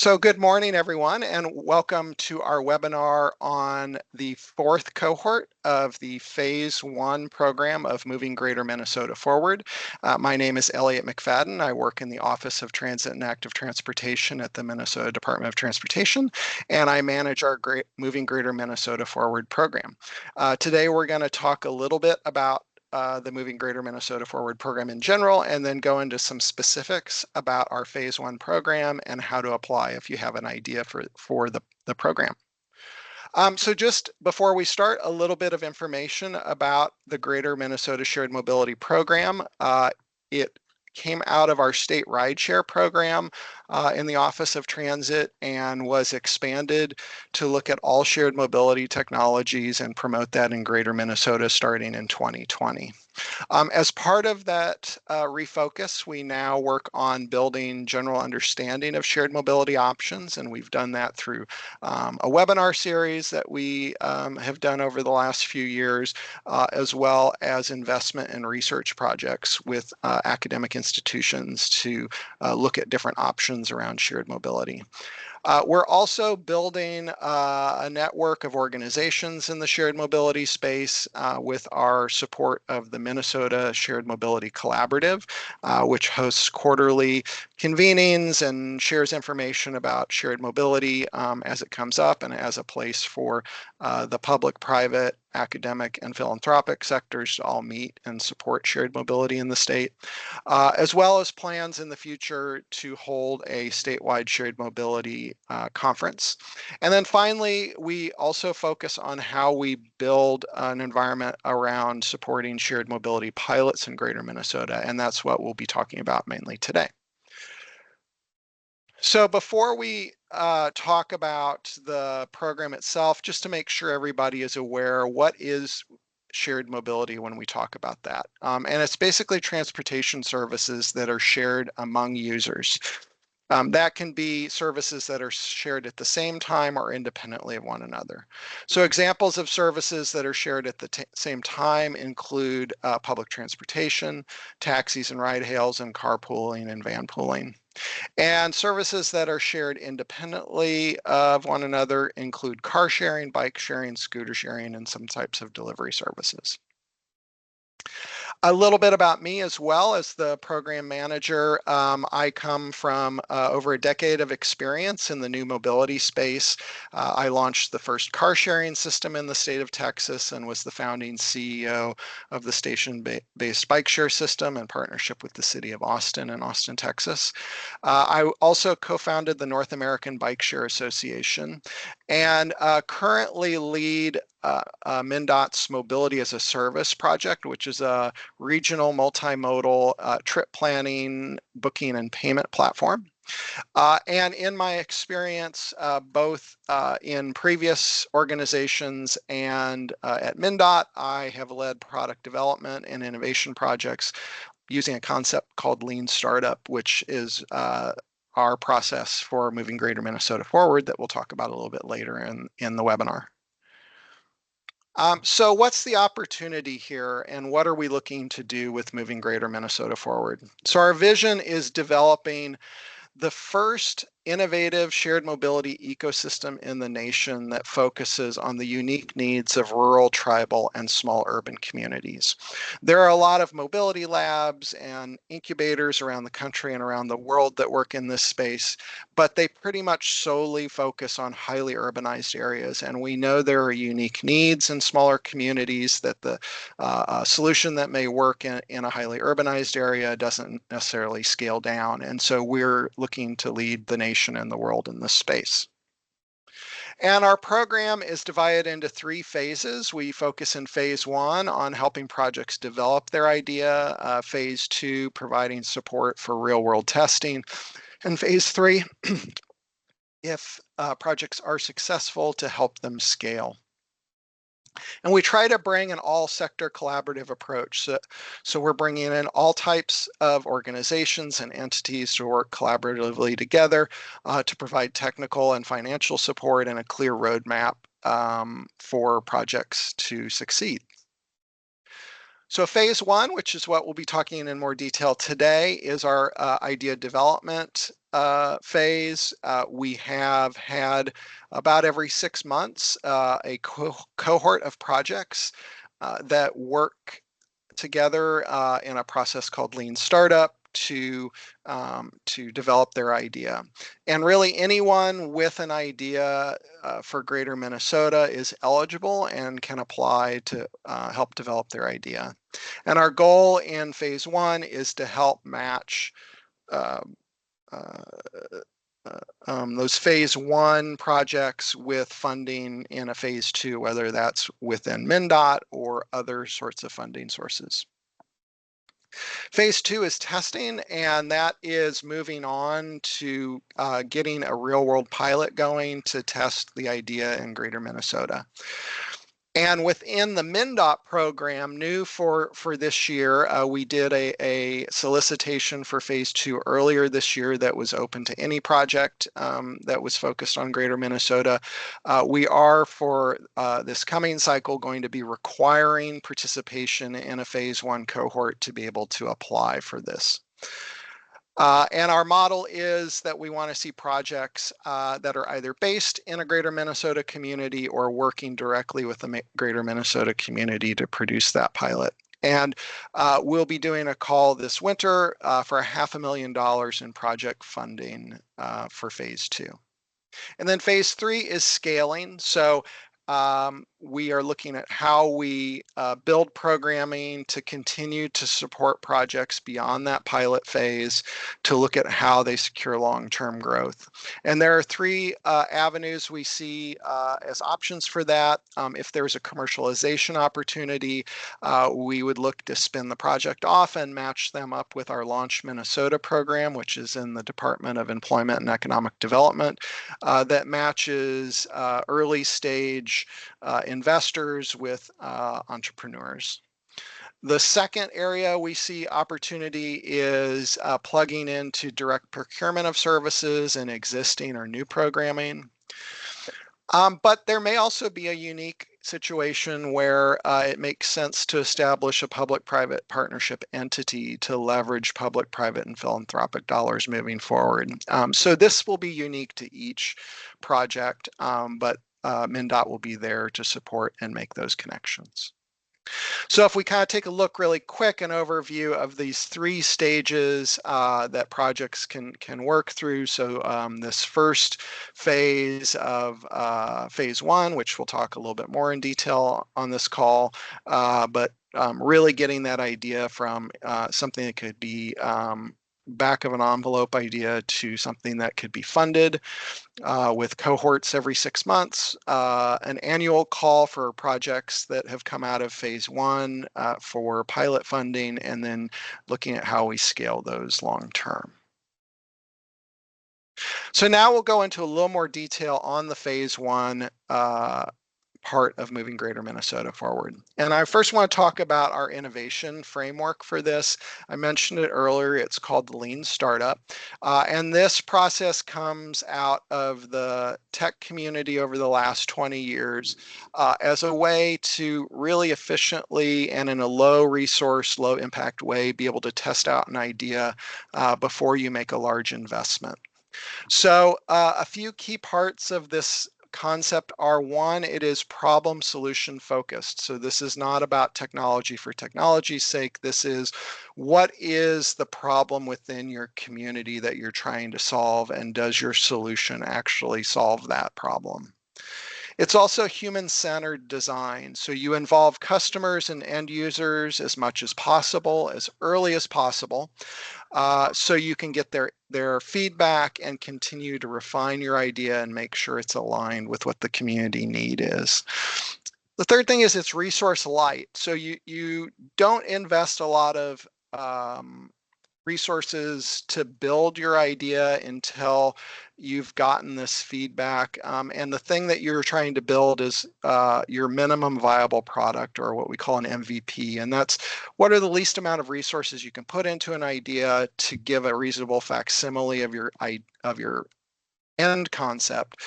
So good morning, everyone, and welcome to our webinar on the fourth cohort of the Phase 1 program of Moving Greater Minnesota Forward. My name is Elliott McFadden. I work in the Office of Transit and Active Transportation at the Minnesota Department of Transportation, and I manage our Moving Greater Minnesota Forward program. Today, we're going to talk a little bit about the Moving Greater Minnesota Forward program in general, and then go into some specifics about our Phase 1 program and how to apply if you have an idea for the program. So just before we start, a little bit of information about the Greater Minnesota Shared Mobility Program. It came out of our state rideshare program in the Office of Transit and was expanded to look at all shared mobility technologies and promote that in Greater Minnesota starting in 2020. As part of that refocus, we now work on building general understanding of shared mobility options, and we've done that through a webinar series that we have done over the last few years, as well as investment and research projects with academic institutions to look at different options around shared mobility. We're also building a network of organizations in the shared mobility space with our support of the Minnesota Shared Mobility Collaborative, which hosts quarterly convenings and shares information about shared mobility as it comes up and as a place for the public, private, academic, and philanthropic sectors to all meet and support shared mobility in the state, as well as plans in the future to hold a statewide shared mobility conference. And then finally, we also focus on how we build an environment around supporting shared mobility pilots in Greater Minnesota, and that's what we'll be talking about mainly today. So before we talk about the program itself, just to make sure everybody is aware, what is shared mobility when we talk about that? And it's basically transportation services that are shared among users. That can be services that are shared at the same time or independently of one another. So examples of services that are shared at the same time include public transportation, taxis and ride hails, and carpooling and van pooling. And services that are shared independently of one another include car sharing, bike sharing, scooter sharing, and some types of delivery services. A little bit about me as well as the program manager. I come from over a decade of experience in the new mobility space. I launched the first car sharing system in the state of Texas and was the founding CEO of the station-based bike share system in partnership with the city of Austin and Austin, Texas. I also co-founded the North American Bike Share Association and currently lead MnDOT's Mobility as a Service project, which is a regional multimodal trip planning, booking, and payment platform. And in my experience, both in previous organizations and at MnDOT, I have led product development and innovation projects using a concept called Lean Startup, which is our process for moving Greater Minnesota forward that we'll talk about a little bit later in the webinar. So what's the opportunity here and what are we looking to do with moving Greater Minnesota forward? So our vision is developing the first innovative shared mobility ecosystem in the nation that focuses on the unique needs of rural, tribal, and small urban communities. There are a lot of mobility labs and incubators around the country and around the world that work in this space, but they pretty much solely focus on highly urbanized areas. And we know there are unique needs in smaller communities that the solution that may work in a highly urbanized area doesn't necessarily scale down. And so we're looking to lead the nation and the world in this space. And our program is divided into 3 phases. We focus in phase 1 on helping projects develop their idea, phase 2 providing support for real-world testing, and phase 3 if projects are successful to help them scale. And we try to bring an all-sector collaborative approach. So we're bringing in all types of organizations and entities to work collaboratively together to provide technical and financial support and a clear roadmap for projects to succeed. So phase 1, which is what we'll be talking in more detail today, is our idea development phase, we have had about every 6 months a cohort of projects that work together in a process called Lean Startup to develop their idea. And really anyone with an idea for Greater Minnesota is eligible and can apply to help develop their idea. And our goal in phase 1 is to help match those phase 1 projects with funding in a phase 2, whether that's within MnDOT or other sorts of funding sources. Phase 2 is testing, and that is moving on to getting a real world pilot going to test the idea in Greater Minnesota. And within the MnDOT program, new for this year, we did a solicitation for phase 2 earlier this year that was open to any project that was focused on Greater Minnesota. We are, for this coming cycle, going to be requiring participation in a phase 1 cohort to be able to apply for this. And our model is that we want to see projects that are either based in a Greater Minnesota community or working directly with the Greater Minnesota community to produce that pilot. And we'll be doing a call this winter for $500,000 in project funding for phase 2. And then phase 3 is scaling. So we are looking at how we build programming to continue to support projects beyond that pilot phase, to look at how they secure long-term growth. And there are 3 avenues we see as options for that. If there's a commercialization opportunity, we would look to spin the project off and match them up with our Launch Minnesota program, which is in the Department of Employment and Economic Development, that matches early stage investors with entrepreneurs. The second area we see opportunity is plugging into direct procurement of services in existing or new programming. But there may also be a unique situation where it makes sense to establish a public-private partnership entity to leverage public, private, and philanthropic dollars moving forward. So this will be unique to each project, but MnDOT will be there to support and make those connections. So if we kind of take a look really quick, an overview of these 3 stages that projects can work through. So this first phase of phase 1, which we'll talk a little bit more in detail on this call, but really getting that idea from something that could be back of an envelope idea to something that could be funded with cohorts every 6 months, an annual call for projects that have come out of phase 1 for pilot funding, and then looking at how we scale those long term. So now we'll go into a little more detail on the phase 1 part of moving Greater Minnesota forward. And I first want to talk about our innovation framework for this. I mentioned it earlier, it's called the Lean Startup. And this process comes out of the tech community over the last 20 years as a way to really efficiently and in a low resource, low impact way, be able to test out an idea before you make a large investment. So a few key parts of this concept are: 1, it is problem solution focused. So this is not about technology for technology's sake. This is, what is the problem within your community that you're trying to solve, and does your solution actually solve that problem? It's also human-centered design. So you involve customers and end users as much as possible, as early as possible, so you can get their feedback and continue to refine your idea and make sure it's aligned with what the community need is. The third thing is it's resource light. So you don't invest a lot of resources to build your idea until you've gotten this feedback. And the thing that you're trying to build is your minimum viable product, or what we call an MVP. And that's, what are the least amount of resources you can put into an idea to give a reasonable facsimile of your end concept,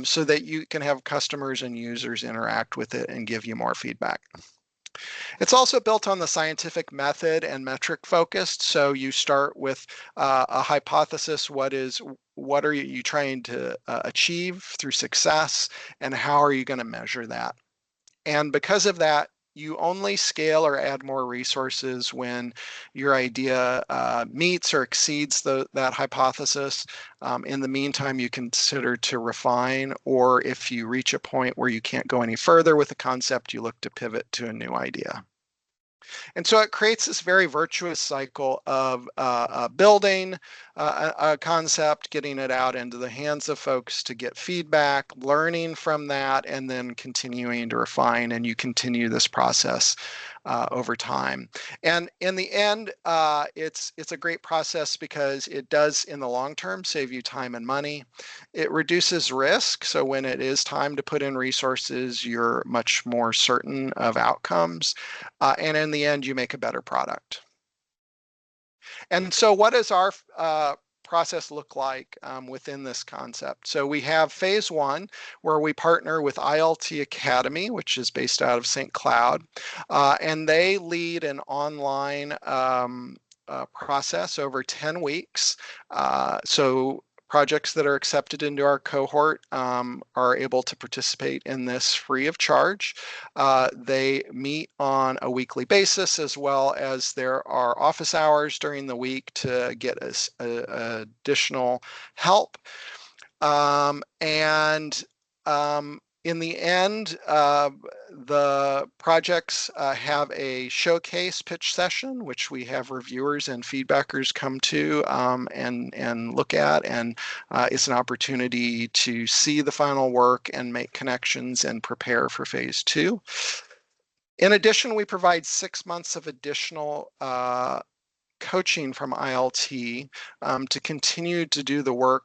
so that you can have customers and users interact with it and give you more feedback. It's also built on the scientific method and metric focused. So you start with a hypothesis. What are you trying to achieve through success, and how are you going to measure that? And because of that, you only scale or add more resources when your idea meets or exceeds that hypothesis. In the meantime, you consider to refine, or if you reach a point where you can't go any further with a concept, you look to pivot to a new idea. And so it creates this very virtuous cycle of building a concept, getting it out into the hands of folks to get feedback, learning from that, and then continuing to refine. And you continue this process over time. And in the end, it's a great process because it does, in the long term, save you time and money. It reduces risk. So when it is time to put in resources, you're much more certain of outcomes. And in the end, you make a better product. And so what does our process look like within this concept? So we have phase one, where we partner with ILT Academy, which is based out of St. Cloud, and they lead an online process over 10 weeks. So projects that are accepted into our cohort are able to participate in this free of charge. They meet on a weekly basis, as well as there are office hours during the week to get us additional help. And in the end, the projects have a showcase pitch session, which we have reviewers and feedbackers come to and look at, and it's an opportunity to see the final work and make connections and prepare for phase two. In addition, we provide 6 months of additional coaching from ILT to continue to do the work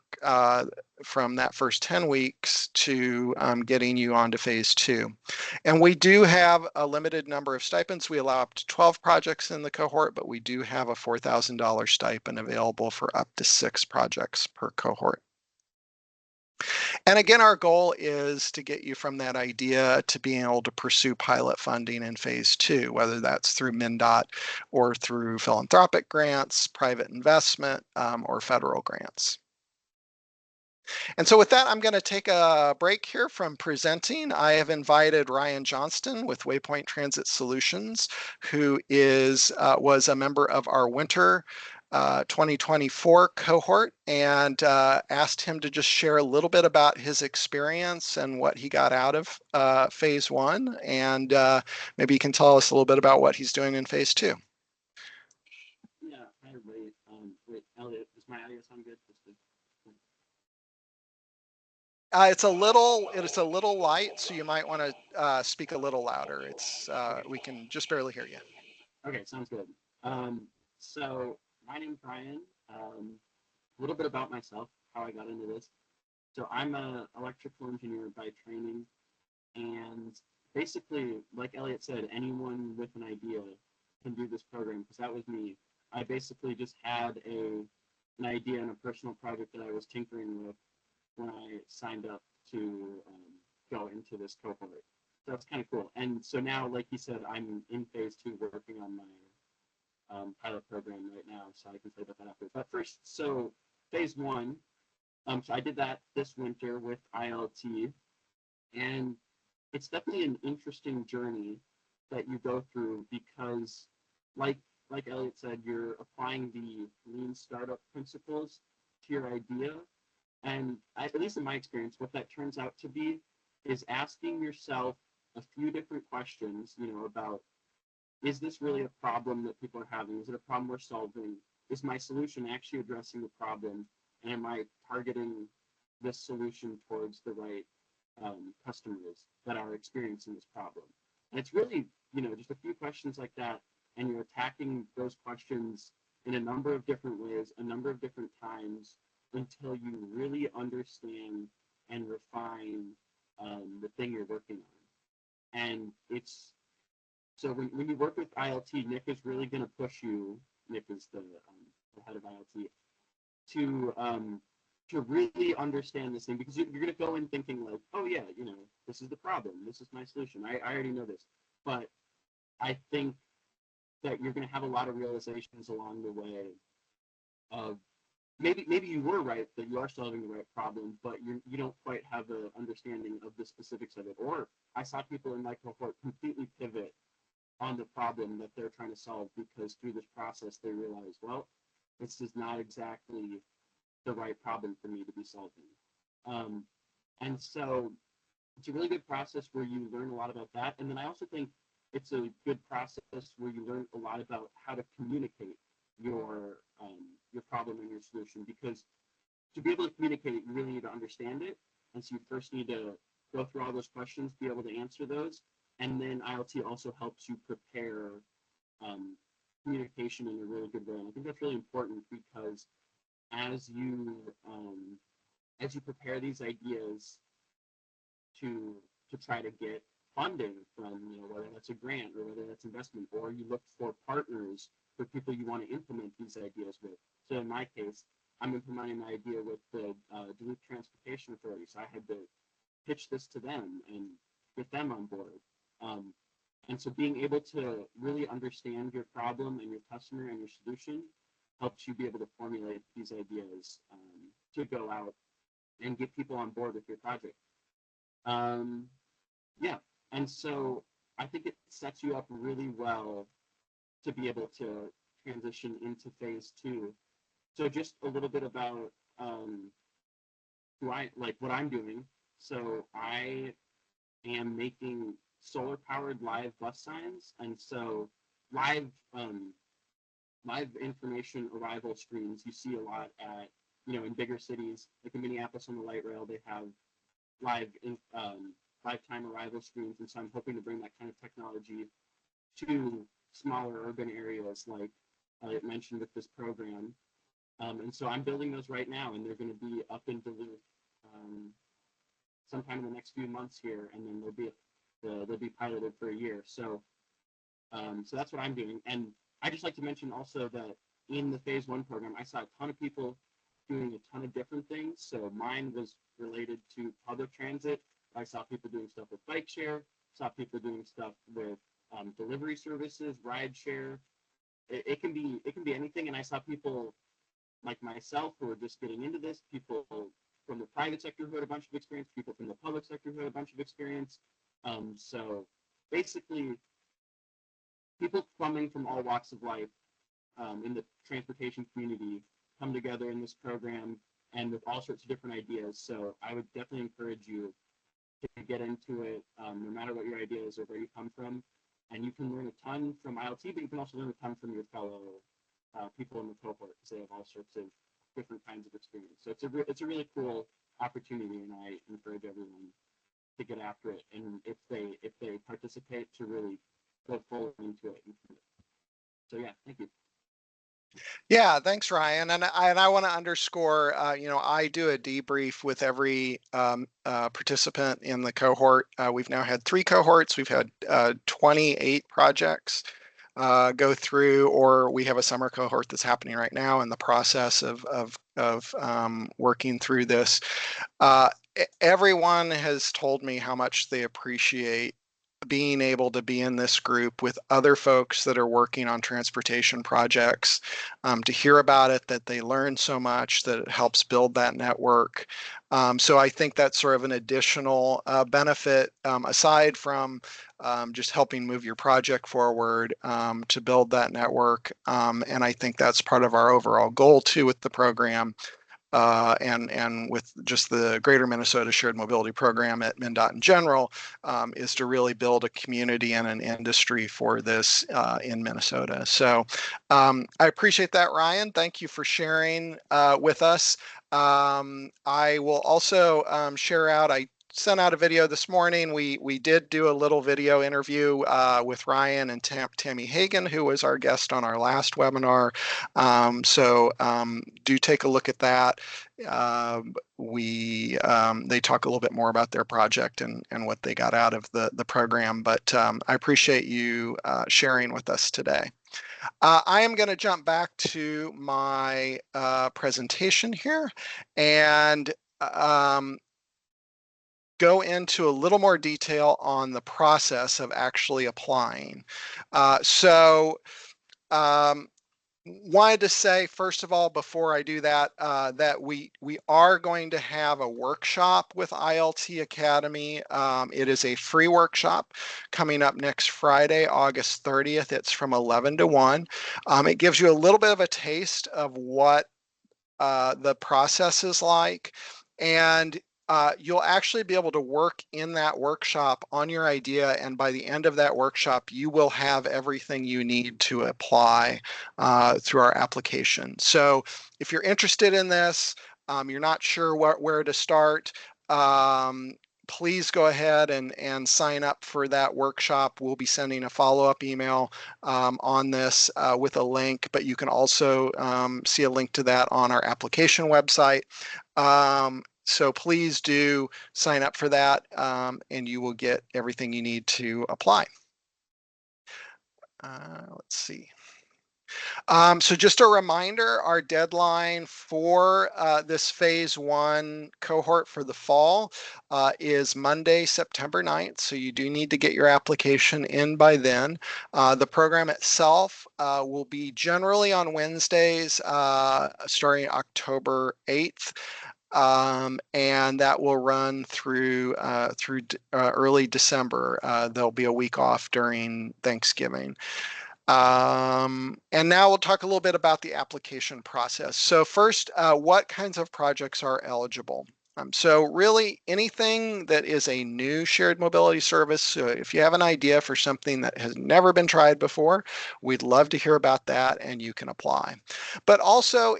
from that first 10 weeks to getting you onto phase two. And we do have a limited number of stipends. We allow up to 12 projects in the cohort, but we do have a $4,000 stipend available for up to 6 projects per cohort. And again, our goal is to get you from that idea to being able to pursue pilot funding in phase two, whether that's through MnDOT or through philanthropic grants, private investment, or federal grants. And so with that, I'm going to take a break here from presenting. I have invited Ryan Johnston with Waypoint Transit Solutions, who was a member of our winter 2024 cohort, and asked him to just share a little bit about his experience and what he got out of phase one. And maybe he can tell us a little bit about what he's doing in phase two. Yeah, hi everybody. Wait, Elliot, does my audio sound good? It's a little light, so you might want to speak a little louder. We can just barely hear you. Okay, sounds good. So my name's Ryan. A little bit about myself, how I got into this. So I'm an electrical engineer by training, and basically, like Elliot said, anyone with an idea can do this program, because that was me. I basically just had an idea and a personal project that I was tinkering with when I signed up to go into this cohort. So that's kind of cool. And so now, like he said, I'm in phase two working on my pilot program right now, so I can say about that after. But first, so phase one, so I did that this winter with ILT, and it's definitely an interesting journey that you go through, because like Elliot said, you're applying the lean startup principles to your idea. And at least in my experience, what that turns out to be is asking yourself a few different questions, about, is this really a problem that people are having? Is it a problem we're solving? Is my solution actually addressing the problem? And am I targeting this solution towards the right customers that are experiencing this problem? And it's really, just a few questions like that, and you're attacking those questions in a number of different ways, a number of different times, until you really understand and refine the thing you're working on. And it's so when you work with ILT, Nick is really going to push you. Nick is the head of ILT, to really understand this thing, because you're going to go in thinking like, oh yeah, this is the problem, this is my solution. I already know this, but I think that you're going to have a lot of realizations along the way of maybe you were right that you are solving the right problem, but you don't quite have an understanding of the specifics of it. Or I saw people in my cohort completely pivot on the problem that they're trying to solve because through this process they realize, well, this is not exactly the right problem for me to be solving. And so it's a really good process where you learn a lot about that. And then I also think it's a good process where you learn a lot about how to communicate your problem and your solution, because to be able to communicate it, you really need to understand it. And so you first need to go through all those questions, be able to answer those. And then ILT also helps you prepare communication in a really good way. And I think that's really important because as you prepare these ideas to try to get funding from, whether that's a grant or whether that's investment, or you look for partners for people you want to implement these ideas with. So in my case, I'm implementing my idea with the Duluth Transportation Authority. So I had to pitch this to them and get them on board. And so being able to really understand your problem and your customer and your solution helps you be able to formulate these ideas to go out and get people on board with your project. Yeah, and so I think it sets you up really well to be able to transition into phase two. So just a little bit about what I'm doing. So I am making solar powered live bus signs, and so live live information arrival screens you see a lot at in bigger cities like in Minneapolis on the light rail. They have live lifetime arrival screens, and so I'm hoping to bring that kind of technology to smaller urban areas like Elliott mentioned with this program. And so I'm building those right now, and they're going to be up in Duluth sometime in the next few months here, and then they'll be piloted for a year. So that's what I'm doing. And I just like to mention also that in the phase one program, I saw a ton of people doing a ton of different things. So mine was related to public transit. I saw people doing stuff with bike share, saw people doing stuff with delivery services, ride share. It can be anything. And I saw people like myself who are just getting into this, people from the private sector who had a bunch of experience, people from the public sector who had a bunch of experience. So basically, people coming from all walks of life in the transportation community come together in this program and with all sorts of different ideas. So I would definitely encourage you to get into it, no matter what your idea is or where you come from. And you can learn a ton from ILT, but you can also learn a ton from your fellow people in the cohort, because they have all sorts of different kinds of experience. So it's a really cool opportunity, and I encourage everyone to get after it. And if they participate, to really go full into it. So yeah, thank you. Yeah, thanks, Ryan. And I want to underscore, I do a debrief with every participant in the cohort. We've now had 3 cohorts. We've had 28 projects go through, or we have a summer cohort that's happening right now in the process of working through this. Everyone has told me how much they appreciate being able to be in this group with other folks that are working on transportation projects, to hear about it, that they learn so much, that it helps build that network. So I think that's sort of an additional benefit, aside from just helping move your project forward, to build that network. And I think that's part of our overall goal too with the program. And with just the Greater Minnesota Shared Mobility Program at MnDOT in general, is to really build a community and an industry for this in Minnesota. So I appreciate that, Ryan. Thank you for sharing with us. I will also share out, I sent out a video this morning. We did do a little video interview with Ryan and Tammy Hagan, who was our guest on our last webinar. So do take a look at that. They talk a little bit more about their project and what they got out of the program. But I appreciate you sharing with us today. I am going to jump back to my presentation here, and go into a little more detail on the process of actually applying. Wanted to say, first of all, before I do that, that we are going to have a workshop with ILT Academy. It is a free workshop coming up next Friday, August 30th. It's from 11 to 1. It gives you a little bit of a taste of what the process is like, and you'll actually be able to work in that workshop on your idea, and by the end of that workshop, you will have everything you need to apply through our application. So if you're interested in this, you're not sure where to start, please go ahead and sign up for that workshop. We'll be sending a follow-up email on this with a link, but you can also see a link to that on our application website. So please do sign up for that, and you will get everything you need to apply. Let's see. So just a reminder, our deadline for this phase 1 cohort for the fall is Monday, September 9th. So you do need to get your application in by then. The program itself will be generally on Wednesdays starting October 8th. And that will run through early December. There'll be a week off during Thanksgiving. And now we'll talk a little bit about the application process. So first, what kinds of projects are eligible? So really anything that is a new shared mobility service, so if you have an idea for something that has never been tried before, we'd love to hear about that and you can apply. But also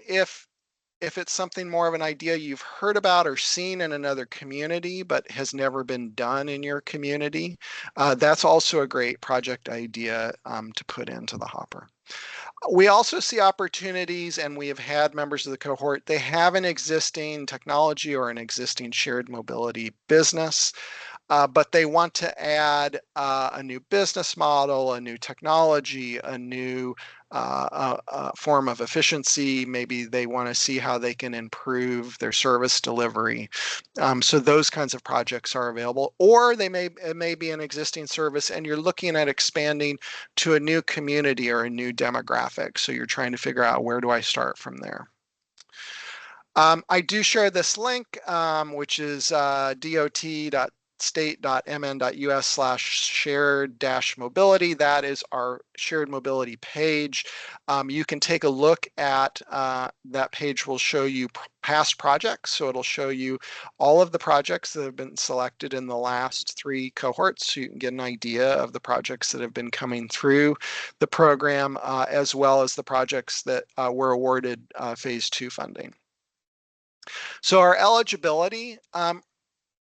if it's something more of an idea you've heard about or seen in another community but has never been done in your community, that's also a great project idea to put into the hopper. We also see opportunities, and we have had members of the cohort, they have an existing technology or an existing shared mobility business, but they want to add a new business model, a new technology, a new form of efficiency. Maybe they want to see how they can improve their service delivery. So those kinds of projects are available, or it may be an existing service and you're looking at expanding to a new community or a new demographic. So you're trying to figure out, where do I start from there? I do share this link, which is dot.state.mn.us/shared-mobility. That is our shared mobility page. You can take a look at that page. Will show you past projects. So it'll show you all of the projects that have been selected in the last 3 cohorts. So you can get an idea of the projects that have been coming through the program, as well as the projects that were awarded phase 2 funding. So our eligibility,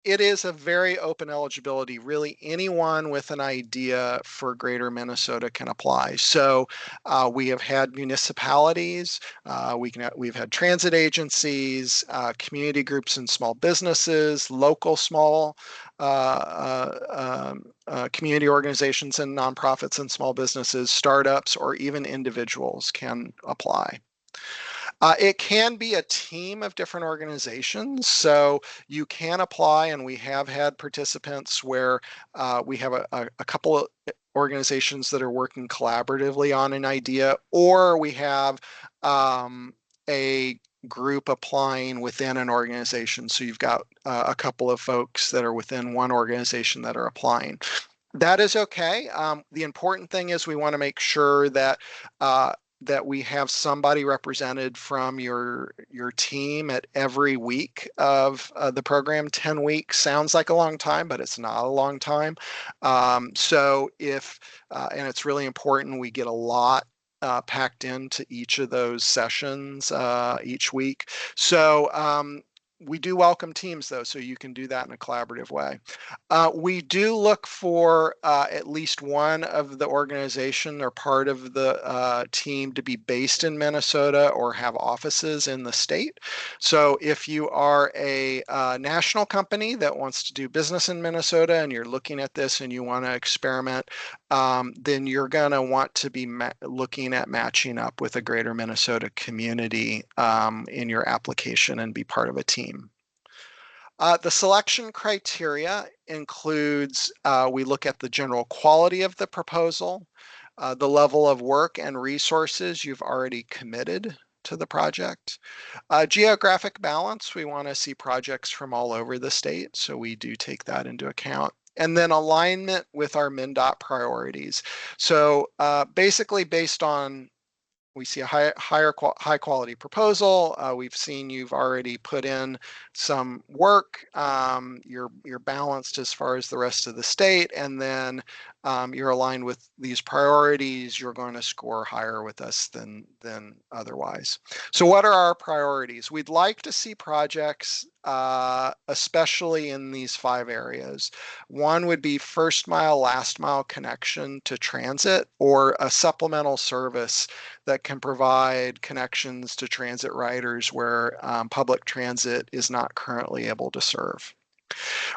it is a very open eligibility. Really, anyone with an idea for Greater Minnesota can apply. So we have had municipalities, we've had transit agencies, community groups and small businesses, local small community organizations and nonprofits and small businesses, startups, or even individuals can apply. It can be a team of different organizations, so you can apply, and we have had participants where we have a couple of organizations that are working collaboratively on an idea, or we have a group applying within an organization. So you've got a couple of folks that are within one organization that are applying. That is okay. The important thing is we want to make sure that that we have somebody represented from your team at every week of the program. 10 weeks sounds like a long time, but it's not a long time. So if, and it's really important, we get a lot packed into each of those sessions each week. So we do welcome teams though, so you can do that in a collaborative way. We do look for at least one of the organization or part of the team to be based in Minnesota or have offices in the state. So if you are a national company that wants to do business in Minnesota and you're looking at this and you want to experiment, then you're going to want to be looking at matching up with a Greater Minnesota community in your application and be part of a team. The selection criteria includes, we look at the general quality of the proposal, the level of work and resources you've already committed to the project. Geographic balance, we want to see projects from all over the state, so we do take that into account. And then alignment with our MnDOT priorities. So basically based on we see a high quality proposal. We've seen you've already put in some work. You're balanced as far as the rest of the state, and then you're aligned with these priorities. You're going to score higher with us than otherwise. So, what are our priorities? We'd like to see projects, especially in these 5 areas. One would be first mile, last mile connection to transit, or a supplemental service that can provide connections to transit riders where public transit is not currently able to serve.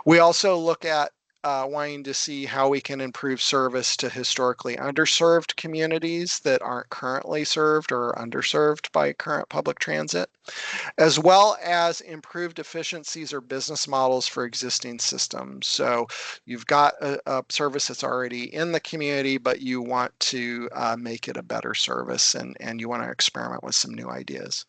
We also look at wanting to see how we can improve service to historically underserved communities that aren't currently served or underserved by current public transit, as well as improved efficiencies or business models for existing systems. So you've got a service that's already in the community, but you want to make it a better service, and you want to experiment with some new ideas.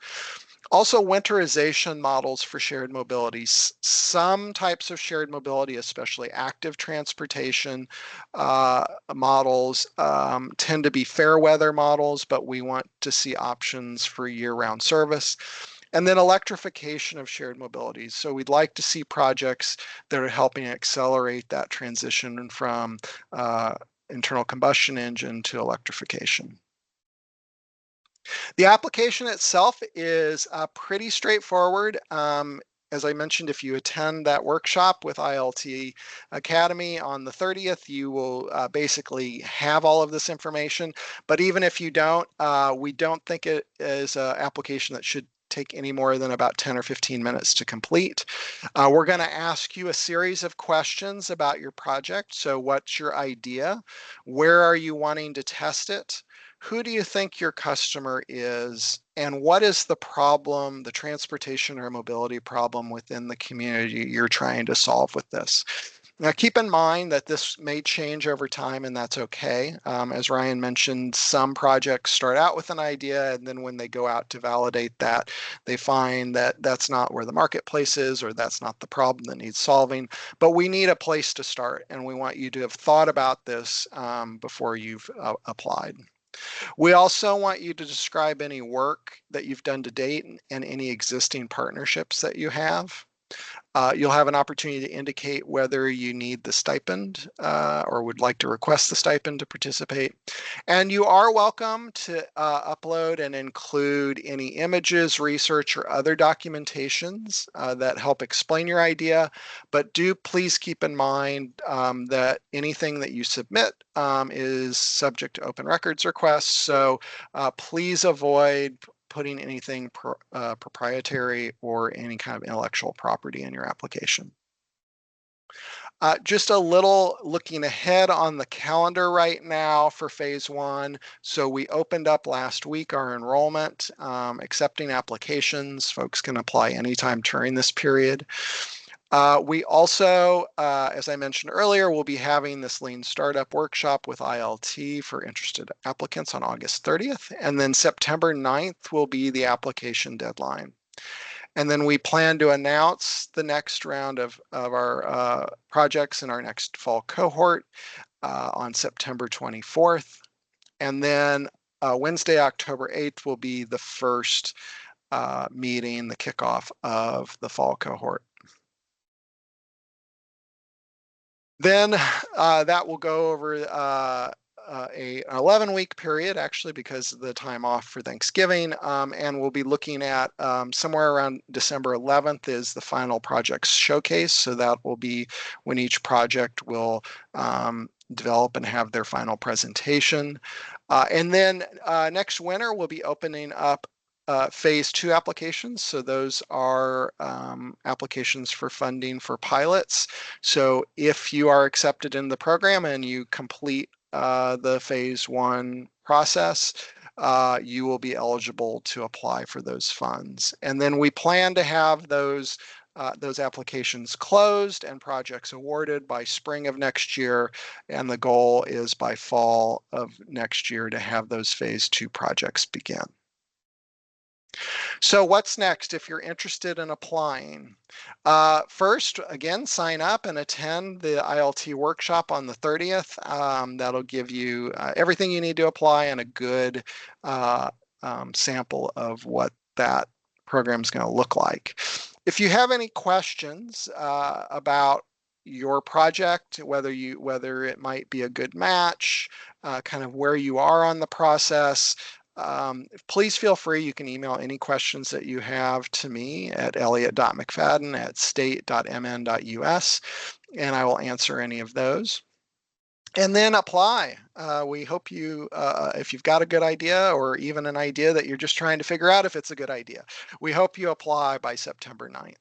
Also, winterization models for shared mobility. Some types of shared mobility, especially active transportation models, tend to be fair weather models, but we want to see options for year-round service. And then electrification of shared mobility. So we'd like to see projects that are helping accelerate that transition from internal combustion engine to electrification. The application itself is pretty straightforward. As I mentioned, if you attend that workshop with ILT Academy on the 30th, you will basically have all of this information. But even if you don't, we don't think it is an application that should take any more than about 10 or 15 minutes to complete. We're going to ask you a series of questions about your project. So what's your idea? Where are you wanting to test it? Who do you think your customer is, and what is the problem, the transportation or mobility problem within the community you're trying to solve with this? Now, keep in mind that this may change over time, and that's okay. As Ryan mentioned, some projects start out with an idea, and then when they go out to validate that, they find that that's not where the marketplace is, or that's not the problem that needs solving. But we need a place to start, and we want you to have thought about this before you've applied. We also want you to describe any work that you've done to date and any existing partnerships that you have. You'll have an opportunity to indicate whether you need the stipend or would like to request the stipend to participate. And you are welcome to upload and include any images, research, or other documentations that help explain your idea. But do please keep in mind that anything that you submit is subject to open records requests. So please avoid putting anything proprietary or any kind of intellectual property in your application. Just a little looking ahead on the calendar right now for phase 1. So we opened up last week our enrollment, accepting applications. Folks can apply anytime during this period. We also, as I mentioned earlier, will be having this Lean Startup Workshop with ILT for interested applicants on August 30th. And then September 9th will be the application deadline. And then we plan to announce the next round of our projects in our next fall cohort on September 24th. And then Wednesday, October 8th will be the first meeting, the kickoff of the fall cohort. Then that will go over an 11-week period, actually, because of the time off for Thanksgiving. And we'll be looking at somewhere around December 11th is the final projects showcase. So that will be when each project will develop and have their final presentation. And then next winter, we'll be opening up phase 2 applications. So those are applications for funding for pilots. So if you are accepted in the program and you complete the phase 1 process, you will be eligible to apply for those funds. And then we plan to have those those applications closed and projects awarded by spring of next year. And the goal is by fall of next year to have those phase 2 projects begin. So what's next if you're interested in applying? First, again, sign up and attend the ILT workshop on the 30th. That'll give you everything you need to apply and a good sample of what that program is going to look like. If you have any questions about your project, whether it might be a good match, kind of where you are on the process, please feel free. You can email any questions that you have to me at elliott.mcfadden@state.mn.us, and I will answer any of those. And then apply. We hope you, if you've got a good idea or even an idea that you're just trying to figure out if it's a good idea, we hope you apply by September 9th.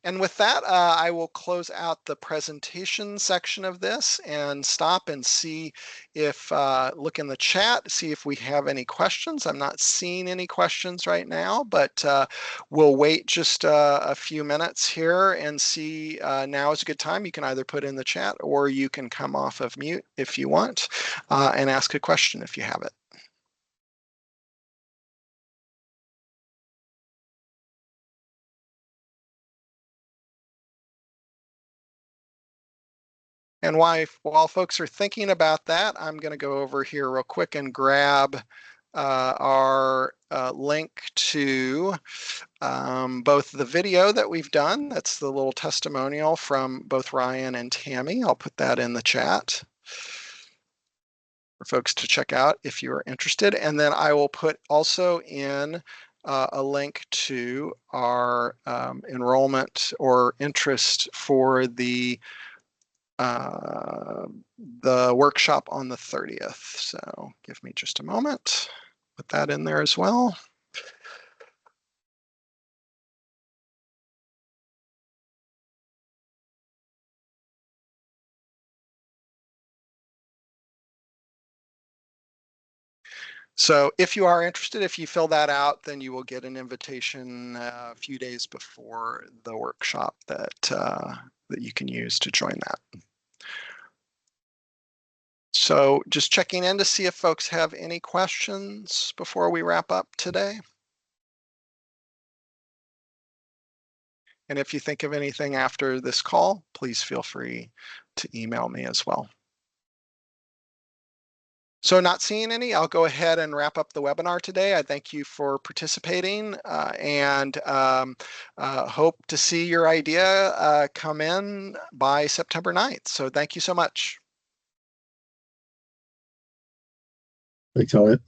And with that, I will close out the presentation section of this and stop and see if, look in the chat, see if we have any questions. I'm not seeing any questions right now, but we'll wait just a few minutes here and see. Now is a good time. You can either put in the chat or you can come off of mute if you want and ask a question if you have it. And while folks are thinking about that, I'm going to go over here real quick and grab our link to both the video that we've done. That's the little testimonial from both Ryan and Tammy. I'll put that in the chat for folks to check out if you are interested. And then I will put also in a link to our enrollment or interest for the workshop on the 30th. So give me just a moment. Put that in there as well. So if you are interested, if you fill that out, then you will get an invitation a few days before the workshop that you can use to join that. So just checking in to see if folks have any questions before we wrap up today. And if you think of anything after this call, please feel free to email me as well. So not seeing any, I'll go ahead and wrap up the webinar today. I thank you for participating and hope to see your idea come in by September 9th. So thank you so much. Thanks, Elliott.